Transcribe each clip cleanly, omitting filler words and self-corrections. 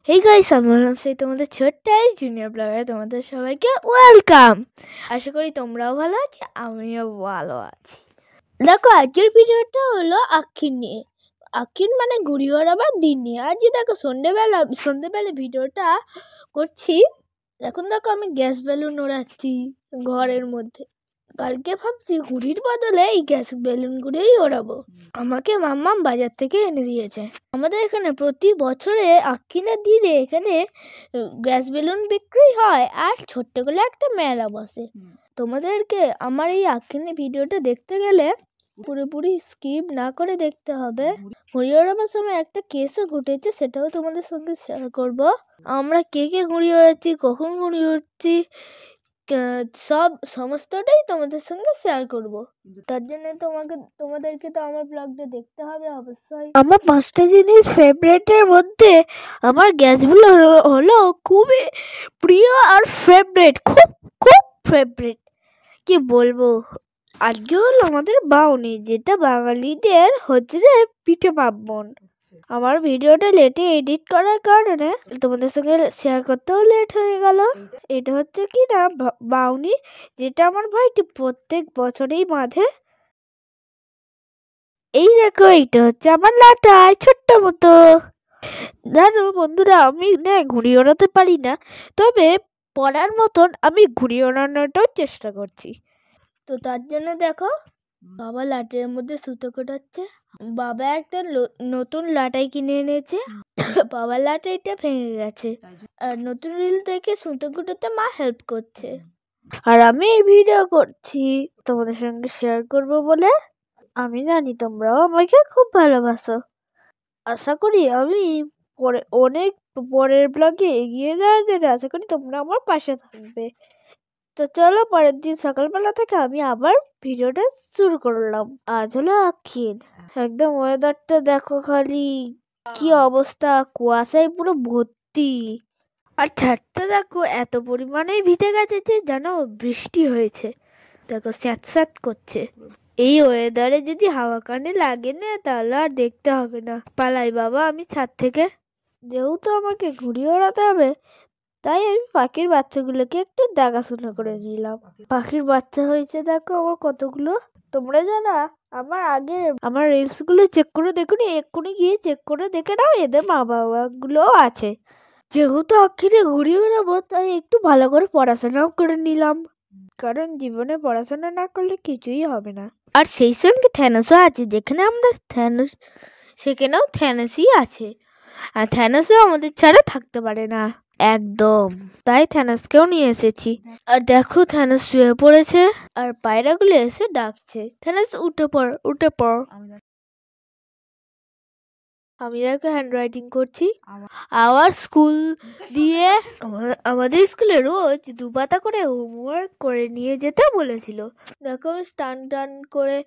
Hey guys, আমি বললাম সেই তোমাদের ছোট্ট জুনিয়র ব্লগারে তোমাদের সবাইকে ওয়েলকাম। আশা করি তোমরাও ভালো আছো, আমিও ভালো আছি। দেখো, আজকের ভিডিওটা হলো আক্ষিন নিয়ে। আক্ষিন মানে ঘুড়ি ওড়াবার দিন নিয়ে। আজ দেখো সন্ধ্যেবেলা ভিডিওটা করছি। এখন দেখো আমি গ্যাস বেলুন ওড়াচ্ছি ঘরের মধ্যে। কালকে ভাবছি ঘুড়ির বদলে এই গ্যাস বেলুনগুলোই ওড়াবো। আমাকে মাম্মাম বাজার থেকে এনে দিয়েছে। আমাদের এখানে প্রতি বছরে আক্ষিনের দিনে এখানে গ্যাস বেলুন বিক্রি হয় আর ছোট্ট করে একটা মেলা বসে। তোমাদেরকে আমার এই আক্ষিনের ভিডিওটা দেখতে গেলে পুরোপুরি স্কিপ না করে দেখতে হবে। ঘুড়ি ওড়াবার সময় একটা কেসও ঘটেছে, সেটাও তোমাদের সঙ্গে শেয়ার করব। আমরা কে কে ঘুড়ি ওড়াচ্ছি, কখন ঘুড়ি উড়ছি, সমস্তটাই তোমাদের সঙ্গে শেয়ার করব। তার জন্য তোমাদেরকে তো আমার ব্লগটা দেখতে হবে অবশ্যই। আমার 5টা জিনিস ফেভারিটের মধ্যে আমার গ্যাসগুলো হলো খুবই প্রিয় আর ফেভারিট, খুব খুব ফেভারিট। কি বলবো, আজকে হলো আমাদের বাউনি, যেটা বাঙালিদের হচ্ছে পিঠে পার্বণ। আমার ভিডিওটা লেটে এডিট করার কারণে তোমাদের সঙ্গে শেয়ার করতেও লেট হয়ে গেল। এটা হচ্ছে কি না বাউনি, যেটা আমার ভাইটি প্রত্যেক বছরেই বাঁধে। এই দেখো, এইটা হচ্ছে আমার লাটাই, ছোট্ট মতো। জানো বন্ধুরা, আমি না ঘুড়ি ওড়াতে পারি না, তবে পড়ার মতন আমি ঘুড়ি ওড়ানোটাও চেষ্টা করছি। তো তার জন্য দেখো, বাবা লাটের মধ্যে সুতো কাটাচ্ছে। বাবা একটা নতুন লাটাই কিনে এনেছে। বাবার লাটাইটা ভেঙে গেছে, আর নতুন রিল থেকে সুতো কাটাতে মা হেল্প করছে। আর আমি এই ভিডিও করছি তোমাদের সঙ্গে শেয়ার করব বলে। আমি জানি তোমরাও আমাকে খুব ভালোবাসো। আশা করি আমি অনেক পরের ব্লগে এগিয়ে যাওয়ার জন্য আশা করি তোমরা আমার পাশে থাকবে। তো চলো, পরের দিন সকালবেলা থেকে আমি আবার ভিডিওটা শুরু করলাম। আজ হলো আক্ষিন। একদম ওয়েদারটা দেখো খালি, কি অবস্থা, কুয়াশায় পুরো ভর্তি। আর ছাদটা দেখো এত পরিমাণেই ভিজে গেছে যে জানো বৃষ্টি হয়েছে। দেখো স্যাঁত স্যাঁত করছে। এই ওয়েদারে যদি হাওয়া কানে লাগে না, তাহলে আর দেখতে হবে না। পালাই বাবা আমি ছাদ থেকে। যেহেতু আমাকে ঘুড়ি ওড়াতে হবে, তাই আমি পাখির বাচ্চাগুলোকে একটু দেখাশোনা করে নিলাম। পাখির বাচ্চা হয়েছে দেখো আমার কতগুলো। তোমরা জানা আমার রিলস গুলো চেক করে দেখুন, এক্ষুনি গিয়ে চেক করে দেখে নাও, এদের মা বাবা গুলো আছে। যেহেতু আক্ষিরে ঘুড়ি ওড়াবো, তাই একটু ভালো করে পড়াশোনাও করে নিলাম, কারণ জীবনে পড়াশোনা না করলে কিছুই হবে না। আর সেই সঙ্গে থ্যানোসও আছে, যেখানে আমরা সেখানেও থ্যানোসই আছে। আর থ্যানোসও আমাদের ছাড়া থাকতে পারে না একদম, তাই থ্যানোসকেও নিয়ে এসেছি। আর দেখো থ্যানোস শুয়ে পড়েছে আর পায়রাগুলো এসে ডাকছে, থ্যানোস উঠে পড় উঠে পড়। আমি দেখো হ্যান্ড রাইটিং করছি। আওয়ার স্কুল দিয়ে আমাদের স্কুলে রোজ 2 পাতা করে হোমওয়ার্ক করে নিয়ে যেতে বলেছিল। দেখো আমি টান করে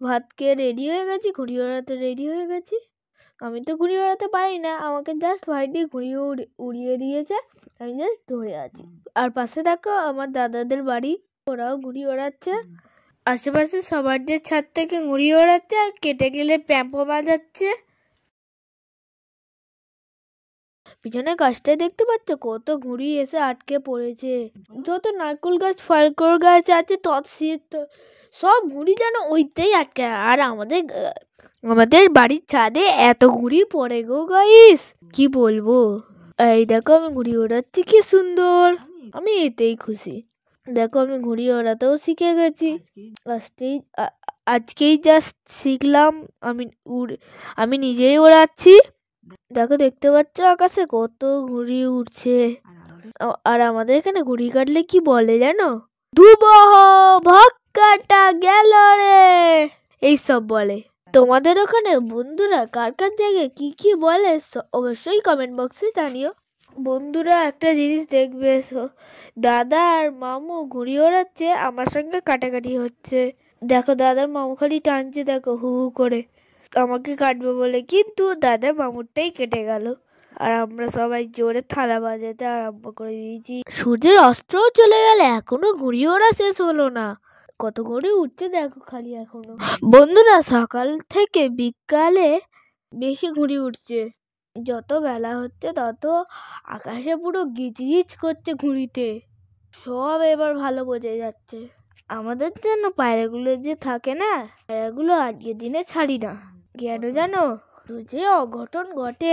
ভাত খেয়ে রেডি হয়ে গেছি, ঘুড়ি ওড়াতে রেডি হয়ে গেছি। আমি তো ঘুড়ি ওড়াতে পারি না, আমাকে জাস্ট ভাইটি ঘুড়ি উড়িয়ে দিয়েছে, আমি জাস্ট ধরে আছি। আর পাশে দেখো আমার দাদাদের বাড়ি, ওরাও ঘুড়ি ওড়াচ্ছে। আশেপাশে সবার ছাদ থেকে ঘুড়ি ওড়াচ্ছে আর কেটে গেলে প্যাম্পো বাজাচ্ছে। পিছনে গাছটায় দেখতে পাচ্ছ কত ঘুড়ি এসে আটকে পড়েছে। যত নারকেল গাছ ফালকর গাছ আছে সব ঘুড়ি যেন ওইতেই আটকে। আর আমাদের বাড়ির ছাদে এত ঘুড়ি পড়ে গো গাইস, কি বলবো। এই দেখো আমি ঘুড়ি ওড়াচ্ছি, কি সুন্দর, আমি এতেই খুশি। দেখো আমি ঘুড়ি ওড়াতেও শিখে গেছি। আজকেই জাস্ট শিখলাম, আমি নিজেই ওড়াচ্ছি। দেখো দেখতে পাচ্ছ আকাশে কত ঘুড়ি উঠছে। আর আমাদের এখানে ঘুড়ি কাটলে কি বলে জানো, দুবহ ভক্কাটা গেল রে, এইসব বলে। তোমাদের ওখানে বন্ধুরা কার কার জায়গায় কি কি বলে অবশ্যই কমেন্ট বক্সে জানিও। বন্ধুরা একটা জিনিস দেখবে, দাদা আর মামু ঘুড়ি ওড়াচ্ছে, আমার সঙ্গে কাটাকাটি হচ্ছে। দেখো দাদার মামু খালি টানছে দেখো হু হু করে আমাকে কাটবে বলে, কিন্তু দাদার মামুরটাই কেটে গেল। আর আমরা সবাই জোরে থালা বাজাতে আরম্ভ করে দিয়েছি। সূর্যের অস্ত্রও চলে গেল, এখনো ঘুড়ি ওড়া শেষ হলো না। কত ঘুড়ি উঠছে দেখো খালি এখনো। বন্ধুরা সকাল থেকে বিকালে বেশি ঘুড়ি উঠছে। যত বেলা হচ্ছে তত আকাশে পুরো গিজগিজ করছে ঘুড়িতে। সব এবার ভালো বোঝা যাচ্ছে। আমাদের জন্য পায়রাগুলো যে থাকে না, পায়রাগুলো আজকের দিনে ছাড়ি না। কেন জানো? তো যে অঘটন ঘটে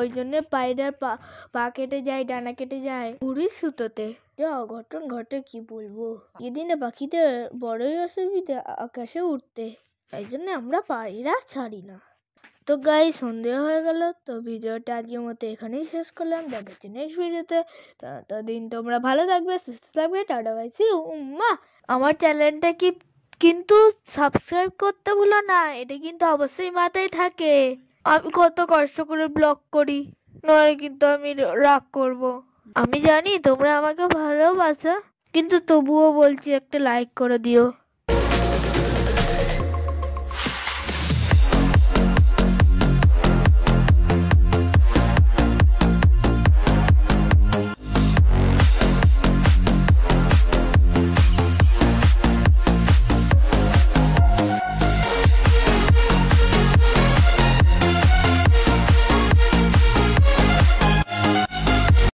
ওই জন্য পায়রার পা কেটে যায়, ডানা কেটে যায় ঘুড়ির সুতোতে। যে অঘটন ঘটে কি বলবো। এদিনে পাখিদের বড়ই অসুবিধা আকাশে উঠতে, তাই জন্য আমরা পায়রা ছাড়ি না। তো গাইস, সন্ধে হয়ে গেল। তো ভিডিওটা আজকের মতো এখানেই শেষ করলাম। দেখা হচ্ছে নেক্সট ভিডিওতে। ততদিন তোমরা ভালো থাকবে, সুস্থ থাকবে। Tata bye, see you. আমার চ্যানেলটা কিন্তু সাবস্ক্রাইব করতে ভুলো না, এটা কিন্তু অবশ্যই মাথায় থাকে। আমি কত কষ্ট করে ব্লগ করি, নইলে কিন্তু আমি রাগ করব। আমি জানি তোমরা আমাকে ভালোবাসো, কিন্তু তবুও বলছি একটা লাইক করে দিও।